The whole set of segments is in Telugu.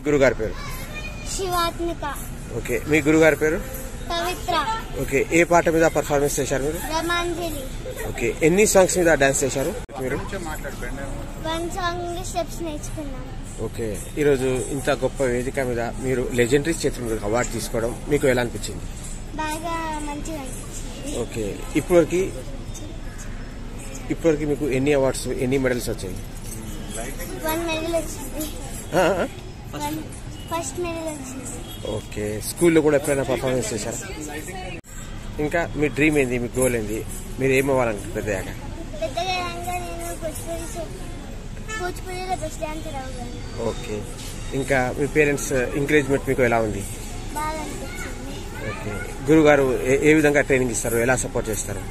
గురుగారి పేరు శివాత్మిక. ఓకే, మీ గురుగారి పేరు పవిత్ర. ఓకే, ఏ పాట మీద పర్ఫార్మెన్స్ చేశారు మీరు? రమాంజలి. ఓకే, ఎన్ని సాంగ్స్ మీద డాన్స్ చేశారు మీరు? 1 సాంగ్ స్టెప్స్ నేర్చుకున్నాం. ఓకే, ఈరోజు ఇంత గొప్ప వేదిక మీద మీరు లెజెండరీ చేతుల మీద అవార్డు తీసుకోవడం మీకు ఎలా అనిపించింది? బాగా మంచిగా అనిపించింది. ఓకే, ఇప్పటివరకు మీకు ఎన్ని అవార్డ్స్, ఎన్ని మెడల్స్ వచ్చాయి? 1 మెడల్ వచ్చింది. ఫస్ట్ మెడల్ వచ్చింది. ఓకే, స్కూల్లో కూడా ఎప్పుడైనా పర్ఫార్మెన్స్ చేశారా? ఇంకా మీ డ్రీమ్ ఏంది, మీ గోల్ ఏంది, మీరు ఏమవ్వాలంటే పెద్దగా? నేను కూచిపూడిలో బెస్ట్ డాన్సర్ అవ్వగలను. ఓకే, ఇంకా మీ పేరెంట్స్ ఎంకరేజ్మెంట్ మీకు ఎలా ఉంది? బాగా అనిపించింది. ఓకే, గురుగారు ఏ విధంగా ట్రైనింగ్ ఇస్తారు, ఎలా సపోర్ట్ చేస్తారు?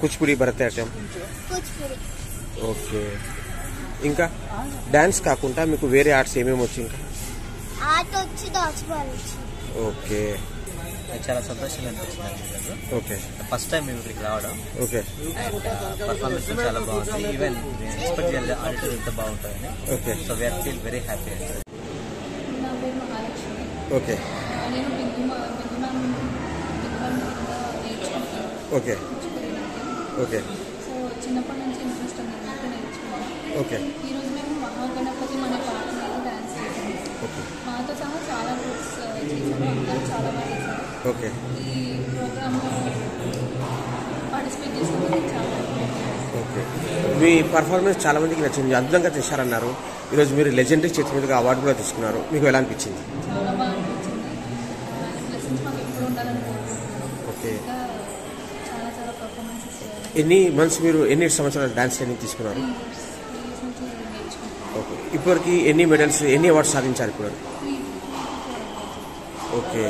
కూచిపూడి, భరతనాట్యం? కూచిపూడి. ఓకే, ఇంకా డాన్స్ కాకుండా మీకు వేరే ఆర్ట్స్ ఏమేమి వచ్చి? ఇంకా ఆర్ట్ వచ్చి దాచుకోవాలి. ఓకే, చాలా సంతోషంగా అనిపించింది. ఓకే, ఫస్ట్ టైం మేము ఇక్కడికి రావడం. ఓకే, పర్ఫార్మెన్స్ చాలా బాగుంది. ఈవెన్ ఎక్స్పెక్ట్ చేయలేదు ఆడిటర్ ఇంత బాగుంటుందని. Okay, so we are feel very happy. నా పేరు మహాలక్ష్మి. ఓకే, నేను నేర్చుకుంటాను. ఓకే, ఓకే, సో చిన్నప్పటి నుంచి ఇంట్రెస్ట్ ఉన్నట్టు నేర్చుకున్నాను. ఓకే, ఈరోజు మేము మహాగణపతి మన పాట మీద డాన్స్ చేసాము. ఓకే, మాతో సహా చాలా గ్రూప్స్ చేసాము. అందరూ చాలా బాగా చేశారు. ఓకే, ఈ ప్రోగ్రాంలో పార్టిసిపేట్ చేసినందుకు చాలా ఓకే. మీ పర్ఫార్మెన్స్ చాలా మందికి నచ్చింది, అద్భుతంగా చేశారన్నారు. ఈరోజు మీరు లెజెండరీ చేతి మీదుగా అవార్డు కూడా తీసుకున్నారు, మీకు ఎలా అనిపించింది? చాలా బాగా అనిపించింది. బ్లెస్సింగ్స్ మాకు ఎప్పుడు ఉండాలని కోరుకుంటున్నాను. ఓకే, చాలా చాలా పర్ఫార్మెన్సెస్ చేయాలి. ఎన్ని మంత్స్ మీరు ఎన్ని సంవత్సరాలు డాన్స్ ట్రైనింగ్ తీసుకున్నారు? ఓకే, ఇప్పటివరకు ఎన్ని మెడల్స్, ఎన్ని అవార్డ్స్ సాధించారు ఇప్పుడు? ఓకే,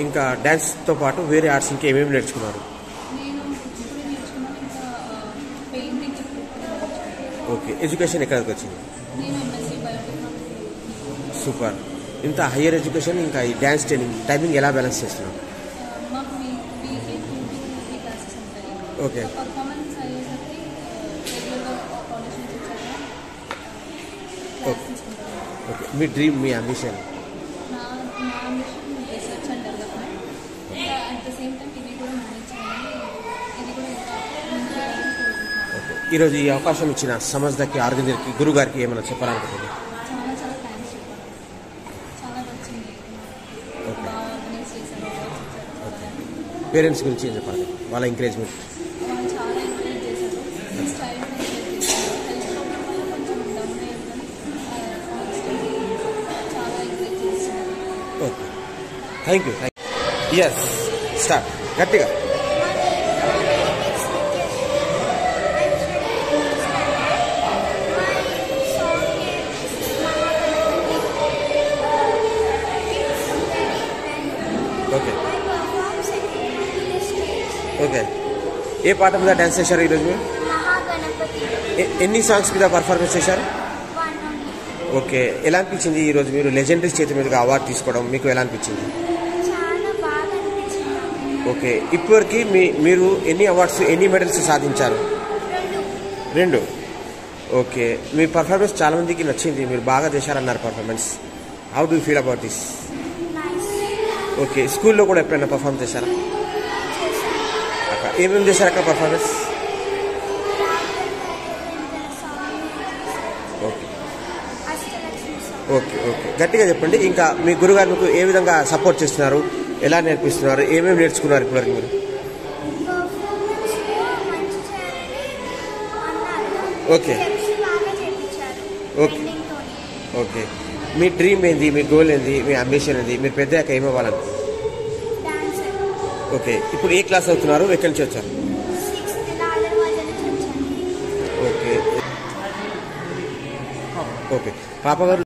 ఇంకా డాన్స్తో పాటు వేరే ఆర్ట్స్ ఇంకా ఏమేమి నేర్చుకున్నారు? ఓకే, ఎడ్యుకేషన్ ఎక్కడికి వచ్చింది? సూపర్. ఇంత హయ్యర్ ఎడ్యుకేషన్ ఇంకా ఈ డాన్స్ ట్రైనింగ్ టైమింగ్ ఎలా బ్యాలెన్స్ చేస్తున్నారు? ఓకే, ఓకే, మీ డ్రీమ్, మీ అంబిషన్? ఈరోజు ఈ అవకాశం ఇచ్చిన సమజ్దాకి, ఆర్గనైజర్కి, గురువు గారికి ఏమైనా చెప్పాలనుకుంటుంది? పేరెంట్స్ గురించి ఏం చెప్పాలి, వాళ్ళ encouragement? Okay, thank you. Yes, start గట్టిగా. ఓకే, ఓకే, ఏ పాట మీద డాన్స్ చేశారు ఈరోజు మీరు? మహాగణపతి. ఎన్ని సాంగ్స్ మీద పర్ఫార్మెన్స్ చేశారు? 1. ఓకే, ఎలా అనిపించింది ఈరోజు మీరు లెజెండరీ చేతి మీదుగా అవార్డు తీసుకోవడం మీకు ఎలా అనిపించింది? చాలా బాగా అనిపించింది. ఓకే, ఇప్పటివరకు మీరు ఎన్ని అవార్డ్స్ ఎన్ని మెడల్స్ సాధించారు? 2. ఓకే, మీ పర్ఫార్మెన్స్ చాలా మందికి నచ్చింది, మీరు బాగా చేశారన్నారు performance. How do feel about this? Nice. Okay, స్కూల్లో కూడా ఎప్పుడైనా పర్ఫార్మ్ చేశారా? అక్కడ ఏమేమి చేశారు అక్కడ పర్ఫార్మెన్స్? ఓకే ఓకే ఓకే, గట్టిగా చెప్పండి. ఇంకా మీ గురుగారు మీకు ఏ విధంగా సపోర్ట్ చేస్తున్నారు, ఎలా నేర్పిస్తున్నారు, ఏమేమి నేర్చుకున్నారు ఇప్పటివరకు మీరు? ఓకే ఓకే ఓకే, మీ డ్రీమ్ ఏంది, మీ గోల్ ఏంది, మీ అంబిషన్ ఏంది, మీరు పెద్దయ్యాక ఏమవ్వాలని? ఓకే, ఇప్పుడు ఏ క్లాస్ అవుతున్నారు, ఎక్కడి నుంచి వచ్చారు? ఓకే ఓకే, పాప గారు